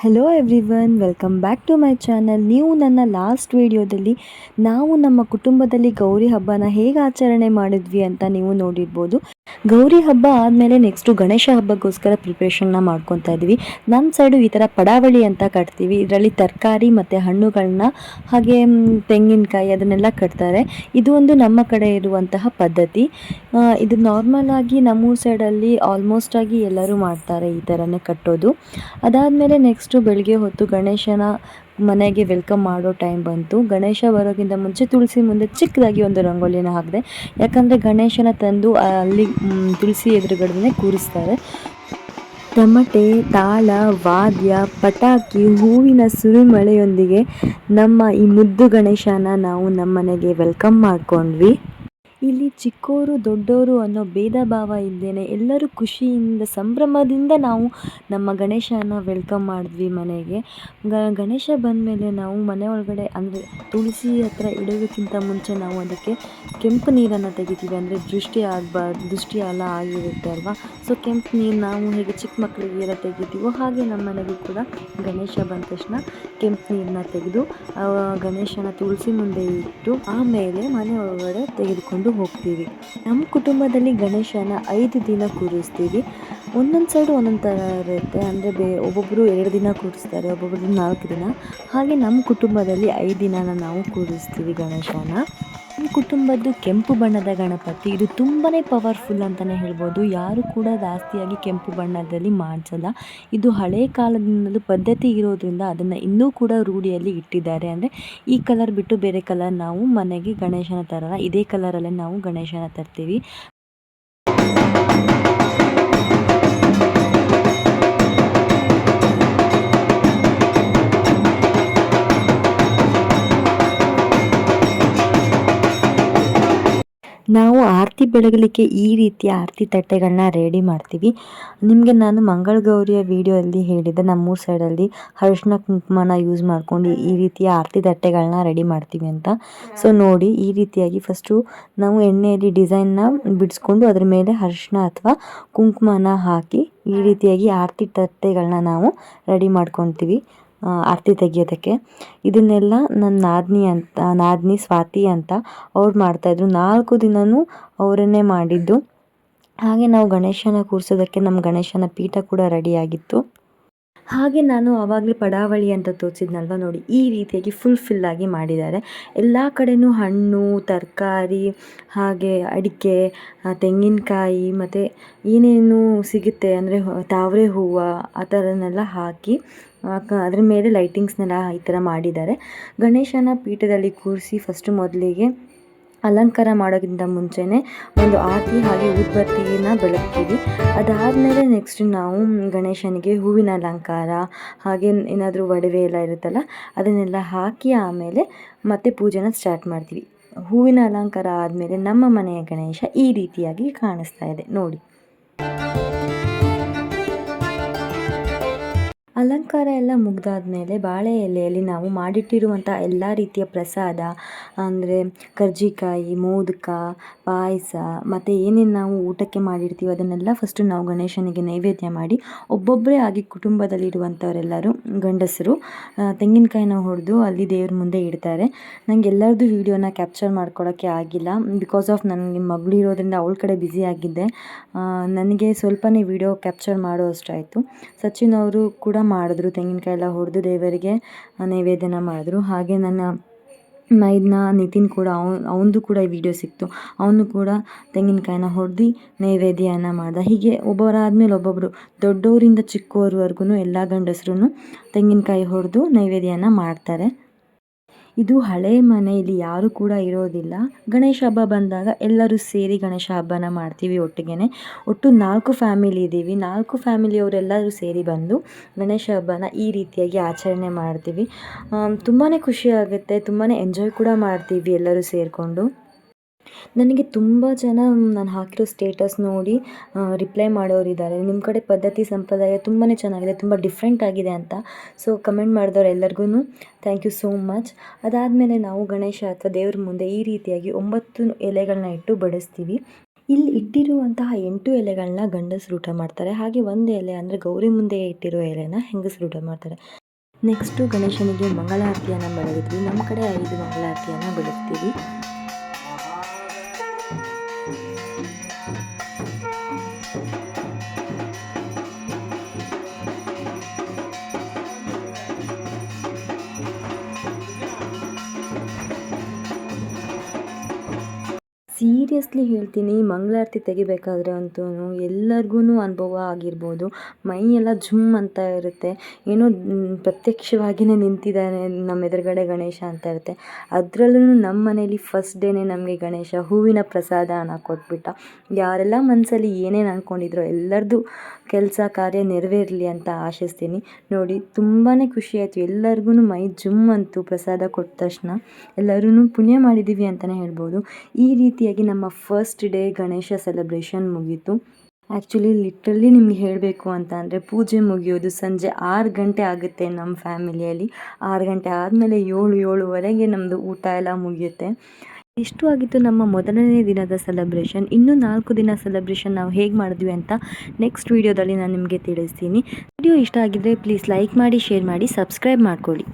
Hello everyone, welcome back to my channel. ನೀವು ನನ್ನ last ವಿಡಿಯೋದಲ್ಲಿ ನಾವು ನಮ್ಮ ಕುಟುಂಬದಲ್ಲಿ ಗೌರಿ ಹಬ್ಬನ ಹೇಗೆ ಆಚರಣೆ ಮಾಡಿದ್ವಿ ಅಂತ ನೀವು ನೋಡಿರ್ಬೋದು. ಗೌರಿ ಹಬ್ಬ ಆದಮೇಲೆ ನೆಕ್ಸ್ಟು ಗಣೇಶ ಹಬ್ಬಕ್ಕೋಸ್ಕರ ಪ್ರಿಪ್ರೇಷನ್ನ ಮಾಡ್ಕೊತಾ ಇದ್ವಿ. ನಮ್ಮ ಸೈಡು ಈ ಥರ ಪಡಾವಳಿ ಅಂತ ಕಟ್ತೀವಿ. ಇದರಲ್ಲಿ ತರಕಾರಿ ಮತ್ತು ಹಣ್ಣುಗಳನ್ನ ಹಾಗೆ ತೆಂಗಿನಕಾಯಿ ಅದನ್ನೆಲ್ಲ ಕಟ್ತಾರೆ. ಇದು ಒಂದು ನಮ್ಮ ಕಡೆ ಇರುವಂತಹ ಪದ್ಧತಿ. ಇದು ನಾರ್ಮಲ್ ಆಗಿ ನಮ್ಮೂರ ಸೈಡಲ್ಲಿ ಆಲ್ಮೋಸ್ಟ್ ಆಗಿ ಎಲ್ಲರೂ ಮಾಡ್ತಾರೆ ಈ ಥರನೇ ಕಟ್ಟೋದು. ಅದಾದಮೇಲೆ ನೆಕ್ಸ್ಟು ಬೆಳಗ್ಗೆ ಹೊತ್ತು ಗಣೇಶನ ಮನೆಗೆ ವೆಲ್ಕಮ್ ಮಾಡೋ ಟೈಮ್ ಬಂತು. ಗಣೇಶ ಬರೋಕ್ಕಿಂತ ಮುಂಚೆ ತುಳಸಿ ಮುಂದೆ ಚಿಕ್ಕದಾಗಿ ಒಂದು ರಂಗೋಲಿನ ಹಾಕಿದೆ. ಯಾಕಂದರೆ ಗಣೇಶನ ತಂದು ಅಲ್ಲಿ ತುಳಸಿ ಎದುರುಗಡೆ ಕೂರಿಸ್ತಾರೆ. ತಮಟೆ, ತಾಳ, ವಾದ್ಯ, ಪಟಾಕಿ, ಹೂವಿನ ಸುರಿಮಳೆಯೊಂದಿಗೆ ನಮ್ಮ ಈ ಮುದ್ದು ಗಣೇಶನ ನಾವು ನಮ್ಮ ಮನೆಗೆ ವೆಲ್ಕಮ್ ಮಾಡ್ಕೊಂಡ್ವಿ. ಇಲ್ಲಿ ಚಿಕ್ಕೋರು ದೊಡ್ಡೋರು ಅನ್ನೋ ಭೇದ ಭಾವ ಇಲ್ಲದೇ ಎಲ್ಲರೂ ಖುಷಿಯಿಂದ ಸಂಭ್ರಮದಿಂದ ನಾವು ನಮ್ಮ ಗಣೇಶನ ವೆಲ್ಕಮ್ ಮಾಡಿದ್ವಿ ಮನೆಗೆ. ಗಣೇಶ ಬಂದಮೇಲೆ ನಾವು ಮನೆ ಒಳಗಡೆ ಅಂದರೆ ತುಳಸಿ ಹತ್ರ ಇಡೋದಕ್ಕಿಂತ ಮುಂಚೆ ನಾವು ಅದಕ್ಕೆ ಕೆಂಪು ನೀರನ್ನು ತೆಗಿತೀವಿ. ಅಂದರೆ ದೃಷ್ಟಿ ಎಲ್ಲ ಆಗಿರುತ್ತೆ ಅಲ್ವಾ. ಸೊ ಕೆಂಪು ನೀರು ನಾವು ಹೇಗೆ ಚಿಕ್ಕ ಮಕ್ಕಳಿಗೆ ಎಲ್ಲ ತೆಗಿತೀವೋ ಹಾಗೆ ನಮ್ಮ ಮನೆಗೂ ಕೂಡ ಗಣೇಶ ಬಂದ ತಕ್ಷಣ ಕೆಂಪು ನೀರನ್ನ ತೆಗೆದು ಗಣೇಶನ ತುಳಸಿ ಮುಂದೆ ಇಟ್ಟು ಆಮೇಲೆ ಮನೆ ಒಳಗಡೆ ತೆಗೆದುಕೊಂಡು ಹೋಗ್ತೀವಿ. ನಮ್ಮ ಕುಟುಂಬದಲ್ಲಿ ಗಣೇಶನ 5 ದಿನ ಕೂರಿಸ್ತೀವಿ. ಒಂದೊಂದು ಸೈಡು ಒಂದೊಂದು ಥರ ಇರುತ್ತೆ. ಅಂದರೆ ಒಬ್ಬೊಬ್ಬರು 2 ದಿನ ಕೂರಿಸ್ತಾರೆ, ಒಬ್ಬೊಬ್ಬರು 4 ದಿನ. ಹಾಗೆ ನಮ್ಮ ಕುಟುಂಬದಲ್ಲಿ 5 ದಿನನ ನಾವು ಕೂರಿಸ್ತೀವಿ ಗಣೇಶನ. ನಮ್ಮ ಕುಟುಂಬದ್ದು ಕೆಂಪು ಬಣ್ಣದ ಗಣಪತಿ. ಇದು ತುಂಬಾ ಪವರ್ಫುಲ್ ಅಂತಲೇ ಹೇಳ್ಬೋದು. ಯಾರು ಕೂಡ ಜಾಸ್ತಿಯಾಗಿ ಕೆಂಪು ಬಣ್ಣದಲ್ಲಿ ಮಾಡಿಸಲ್ಲ. ಇದು ಹಳೆ ಕಾಲದಿಂದಲೂ ಪದ್ಧತಿ ಇರೋದ್ರಿಂದ ಅದನ್ನು ಇನ್ನೂ ಕೂಡ ರೂಢಿಯಲ್ಲಿ ಇಟ್ಟಿದ್ದಾರೆ. ಅಂದರೆ ಈ ಕಲರ್ ಬಿಟ್ಟು ಬೇರೆ ಕಲರ್ ನಾವು ಮನೆಗೆ ಗಣೇಶನ ತರಲ್ಲ, ಇದೇ ಕಲರಲ್ಲೇ ನಾವು ಗಣೇಶನ ತರ್ತೀವಿ. ನಾವು ಆರತಿ ಬೆಳಗಲಿಕ್ಕೆ ಈ ರೀತಿಯ ಆರತಿ ತಟ್ಟೆಗಳನ್ನ ರೆಡಿ ಮಾಡ್ತೀವಿ. ನಿಮಗೆ ನಾನು ಮಂಗಳಗೌರಿಯ ವಿಡಿಯೋದಲ್ಲಿ ಹೇಳಿದ್ದೆ, ನಮ್ಮೂರ ಸೈಡಲ್ಲಿ ಅರಿಶಿನ ಕುಂಕುಮನ ಯೂಸ್ ಮಾಡ್ಕೊಂಡು ಈ ರೀತಿಯ ಆರತಿ ತಟ್ಟೆಗಳನ್ನ ರೆಡಿ ಮಾಡ್ತೀವಿ ಅಂತ. ಸೊ ನೋಡಿ, ಈ ರೀತಿಯಾಗಿ ಫಸ್ಟು ನಾವು ಎಣ್ಣೆಯಲ್ಲಿ ಡಿಸೈನ್ನ ಬಿಡಿಸ್ಕೊಂಡು ಅದ್ರ ಮೇಲೆ ಅರಿಶಿನ ಅಥವಾ ಕುಂಕುಮನ ಹಾಕಿ ಈ ರೀತಿಯಾಗಿ ಆರತಿ ತಟ್ಟೆಗಳನ್ನ ನಾವು ರೆಡಿ ಮಾಡ್ಕೊತೀವಿ ಆರತಿ ತೆಗಿಯೋದಕ್ಕೆ. ಇದನ್ನೆಲ್ಲ ನನ್ನ ನಾದಿನಿ ಸ್ವಾತಿ ಅಂತ ಅವ್ರು ಮಾಡ್ತಾಯಿದ್ರು. 4 ದಿನವೂ ಅವರನ್ನೇ ಮಾಡಿದ್ದು. ಹಾಗೆ ನಾವು ಗಣೇಶನ ಕೂರಿಸೋದಕ್ಕೆ ನಮ್ಮ ಗಣೇಶನ ಪೀಠ ಕೂಡ ರೆಡಿಯಾಗಿತ್ತು. ಹಾಗೆ ನಾನು ಆವಾಗಲೇ ಪಡಾವಳಿ ಅಂತ ತೋರಿಸಿದ್ನಲ್ವ, ನೋಡಿ ಈ ರೀತಿಯಾಗಿ ಫುಲ್ಫಿಲ್ಲಾಗಿ ಮಾಡಿದ್ದಾರೆ. ಎಲ್ಲ ಕಡೆಯೂ ಹಣ್ಣು, ತರಕಾರಿ, ಹಾಗೆ ಅಡಿಕೆ, ತೆಂಗಿನಕಾಯಿ ಮತ್ತು ಏನೇನು ಸಿಗುತ್ತೆ ಅಂದರೆ ತಾವರೆ ಹೂವು ಆ ಥರನೆಲ್ಲ ಹಾಕಿ ಅದ್ರ ಮೇಲೆ ಲೈಟಿಂಗ್ಸ್ನೆಲ್ಲ ಈ ಥರ ಮಾಡಿದ್ದಾರೆ. ಗಣೇಶನ ಪೀಠದಲ್ಲಿ ಕೂರಿಸಿ ಫಸ್ಟು ಮೊದಲಿಗೆ ಅಲಂಕಾರ ಮಾಡೋಕ್ಕಿಂತ ಮುಂಚೆನೇ ಒಂದು ಆರತಿ ಹಾಗೆ ಊದ್ಬತ್ತಿನ ಬೆಳಗ್ತೀವಿ. ಅದಾದಮೇಲೆ ನೆಕ್ಸ್ಟ್ ನಾವು ಗಣೇಶನಿಗೆ ಹೂವಿನ ಅಲಂಕಾರ ಹಾಗೆ ಏನಾದರೂ ಒಡವೆ ಎಲ್ಲ ಇರುತ್ತಲ್ಲ ಅದನ್ನೆಲ್ಲ ಹಾಕಿ ಆಮೇಲೆ ಮತ್ತೆ ಪೂಜೆನ ಸ್ಟಾರ್ಟ್ ಮಾಡ್ತೀವಿ. ಹೂವಿನ ಅಲಂಕಾರ ಆದಮೇಲೆ ನಮ್ಮ ಮನೆಯ ಗಣೇಶ ಈ ರೀತಿಯಾಗಿ ಕಾಣಿಸ್ತಾ ಇದೆ ನೋಡಿ. ಅಲಂಕಾರ ಎಲ್ಲ ಮುಗಿದಾದ್ಮೇಲೆ ಬಾಳೆ ಎಲೆಯಲ್ಲಿ ನಾವು ಮಾಡಿಟ್ಟಿರುವಂಥ ಎಲ್ಲ ರೀತಿಯ ಪ್ರಸಾದ ಅಂದರೆ ಕರ್ಜಿಕಾಯಿ, ಮೋದಕ, ಪಾಯಸ ಮತ್ತು ಏನೇನು ನಾವು ಊಟಕ್ಕೆ ಮಾಡಿರ್ತೀವಿ ಅದನ್ನೆಲ್ಲ ಫಸ್ಟು ನಾವು ಗಣೇಶನಿಗೆ ನೈವೇದ್ಯ ಮಾಡಿ ಒಬ್ಬೊಬ್ಬರೇ ಆಗಿ ಕುಟುಂಬದಲ್ಲಿರುವಂಥವರೆಲ್ಲರೂ ಗಂಡಸರು ತೆಂಗಿನಕಾಯಿನ ಹೊಡೆದು ಅಲ್ಲಿ ದೇವ್ರ ಮುಂದೆ ಇಡ್ತಾರೆ. ನನಗೆ ಎಲ್ಲರದ್ದು ವೀಡಿಯೋನ ಕ್ಯಾಪ್ಚರ್ ಮಾಡ್ಕೊಳ್ಳೋಕ್ಕೆ ಆಗಿಲ್ಲ. ಬಿಕಾಸ್ ಆಫ್ ನನಗೆ ಮಗಳು ಇರೋದ್ರಿಂದ ಅವಳ ಕಡೆ ಬ್ಯುಸಿ ಆಗಿದ್ದೆ. ನನಗೆ ಸ್ವಲ್ಪನೇ ವೀಡಿಯೋ ಕ್ಯಾಪ್ಚರ್ ಮಾಡೋ ಅಷ್ಟಾಯಿತು. ಸಚಿನ್ ಅವರು ಕೂಡ ಮಾಡಿದ್ರು, ತೆಂಗಿನಕಾಯಿ ಎಲ್ಲ ಹೊಡೆದು ದೇವರಿಗೆ ನೈವೇದ್ಯನ ಮಾಡಿದ್ರು. ಹಾಗೆ ನನ್ನ ನಿತಿನ್ ಕೂಡ ಅವನದು ಕೂಡ ವಿಡಿಯೋ ಸಿಕ್ತು. ಅವನು ಕೂಡ ತೆಂಗಿನಕಾಯಿನ ಹೊಡೆದು ನೈವೇದ್ಯನ ಮಾಡ್ದ. ಹೀಗೆ ಒಬ್ಬರಾದ್ಮೇಲೆ ಒಬ್ಬೊಬ್ಬರು ದೊಡ್ಡವರಿಂದ ಚಿಕ್ಕವರವರೆಗೂ ಎಲ್ಲ ಗಂಡಸರು ತೆಂಗಿನಕಾಯಿ ಹೊಡೆದು ನೈವೇದ್ಯನ ಮಾಡ್ತಾರೆ. ಇದು ಹಳೆ ಮನೆ, ಇಲ್ಲಿ ಯಾರೂ ಕೂಡ ಇರೋದಿಲ್ಲ. ಗಣೇಶ ಹಬ್ಬ ಬಂದಾಗ ಎಲ್ಲರೂ ಸೇರಿ ಗಣೇಶ ಹಬ್ಬನ ಮಾಡ್ತೀವಿ ಒಟ್ಟಿಗೆ. ಒಟ್ಟು 4 ಫ್ಯಾಮಿಲಿ ಇದ್ದೀವಿ. 4 ಫ್ಯಾಮಿಲಿಯವರೆಲ್ಲರೂ ಸೇರಿ ಬಂದು ಗಣೇಶ ಹಬ್ಬನ ಈ ರೀತಿಯಾಗಿ ಆಚರಣೆ ಮಾಡ್ತೀವಿ. ತುಂಬಾ ಖುಷಿಯಾಗುತ್ತೆ, ತುಂಬಾ ಎಂಜಾಯ್ ಕೂಡ ಮಾಡ್ತೀವಿ ಎಲ್ಲರೂ ಸೇರಿಕೊಂಡು. ನನಗೆ ತುಂಬ ಜನ ನಾನು ಹಾಕಿರೋ ಸ್ಟೇಟಸ್ ನೋಡಿ ರಿಪ್ಲೈ ಮಾಡೋರಿದ್ದಾರೆ, ನಿಮ್ಮ ಕಡೆ ಪದ್ಧತಿ ಸಂಪ್ರದಾಯ ತುಂಬಾ ಚೆನ್ನಾಗಿದೆ, ತುಂಬ ಡಿಫ್ರೆಂಟ್ ಆಗಿದೆ ಅಂತ. ಸೊ ಕಮೆಂಟ್ ಮಾಡಿದವ್ರು ಎಲ್ಲರಿಗೂ ಥ್ಯಾಂಕ್ ಯು ಸೋ ಮಚ್. ಅದಾದಮೇಲೆ ನಾವು ಗಣೇಶ ಅಥವಾ ದೇವ್ರ ಮುಂದೆ ಈ ರೀತಿಯಾಗಿ 9 ಎಲೆಗಳನ್ನ ಇಟ್ಟು ಬಡಿಸ್ತೀವಿ. ಇಲ್ಲಿ ಇಟ್ಟಿರುವಂತಹ 8 ಎಲೆಗಳನ್ನ ಗಂಡಸರು ಊಟ ಮಾಡ್ತಾರೆ, ಹಾಗೆ ಒಂದು ಎಲೆ ಅಂದರೆ ಗೌರಿ ಮುಂದೆ ಇಟ್ಟಿರೋ ಎಲೆನ ಹೆಂಗಸರು ಊಟ ಮಾಡ್ತಾರೆ. ನೆಕ್ಸ್ಟು ಗಣೇಶನಿಗೆ ಮಂಗಳಾರತಿಯನ್ನು ಬೆಳಗಿದ್ವಿ. ನಮ್ಮ ಕಡೆ 5 ಮಂಗಳಾರತಿಯನ್ನು ಬೆಳಗ್ತೀವಿ. ಸೀರಿಯಸ್ಲಿ ಹೇಳ್ತೀನಿ, ಮಂಗಳಾರತಿ ತೆಗಿಬೇಕಾದ್ರೆ ಅಂತೂ ಎಲ್ಲರಿಗೂ ಅನುಭವ ಆಗಿರ್ಬೋದು. ಮೈಯೆಲ್ಲ ಝುಮ್ ಅಂತ ಇರುತ್ತೆ, ಏನೋ ಪ್ರತ್ಯಕ್ಷವಾಗಿಯೇ ನಿಂತಿದ್ದಾನೆ ನಮ್ಮ ಎದುರುಗಡೆ ಗಣೇಶ ಅಂತ ಇರುತ್ತೆ. ಅದರಲ್ಲೂ ನಮ್ಮ ಮನೇಲಿ ಫಸ್ಟ್ ಡೇನೇ ನಮಗೆ ಗಣೇಶ ಹೂವಿನ ಪ್ರಸಾದನ ಕೊಟ್ಬಿಟ್ಟ. ಯಾರೆಲ್ಲ ಮನಸ್ಸಲ್ಲಿ ಏನೇನು ಅಂದ್ಕೊಂಡಿದ್ರೋ ಎಲ್ಲರದ್ದು ಕೆಲಸ ಕಾರ್ಯ ನೆರವೇರಲಿ ಅಂತ ಆಶಿಸ್ತೀನಿ. ನೋಡಿ, ತುಂಬಾ ಖುಷಿಯಾಯಿತು. ಎಲ್ಲರಿಗೂ ಮೈ ಜುಮ್ ಅಂತು ಪ್ರಸಾದ ಕೊಟ್ಟ ತಕ್ಷಣ. ಎಲ್ಲರೂ ಪುಣ್ಯ ಮಾಡಿದ್ದೀವಿ ಅಂತಲೇ ಹೇಳ್ಬೋದು. ಈ ರೀತಿಯಾಗಿ ನಮ್ಮ ಫಸ್ಟ್ ಡೇ ಗಣೇಶ ಸೆಲೆಬ್ರೇಷನ್ ಮುಗೀತು. ಆ್ಯಕ್ಚುಲಿ ಲಿಟ್ರಲಿ ನಿಮ್ಗೆ ಹೇಳಬೇಕು ಅಂತ ಅಂದರೆ ಪೂಜೆ ಮುಗಿಯೋದು ಸಂಜೆ 6 ಗಂಟೆ ಆಗುತ್ತೆ ನಮ್ಮ ಫ್ಯಾಮಿಲಿಯಲ್ಲಿ. 6 ಗಂಟೆ ಆದಮೇಲೆ 7-7:30 ನಮ್ಮದು ಊಟ ಎಲ್ಲ ಮುಗಿಯುತ್ತೆ. ಇಷ್ಟು ಆಗಿತ್ತು ನಮ್ಮ ಮೊದಲನೇ ದಿನದ ಸೆಲೆಬ್ರೇಷನ್. ಇನ್ನೂ 4 ದಿನ ಸೆಲೆಬ್ರೇಷನ್ ನಾವು ಹೇಗೆ ಮಾಡಿದ್ವಿ ಅಂತ ನೆಕ್ಸ್ಟ್ ವೀಡಿಯೋದಲ್ಲಿ ನಾನು ನಿಮಗೆ ತಿಳಿಸ್ತೀನಿ. ವಿಡಿಯೋ ಇಷ್ಟ ಆಗಿದ್ದರೆ ಪ್ಲೀಸ್ ಲೈಕ್ ಮಾಡಿ, ಶೇರ್ ಮಾಡಿ, ಸಬ್ಸ್ಕ್ರೈಬ್ ಮಾಡ್ಕೊಳ್ಳಿ.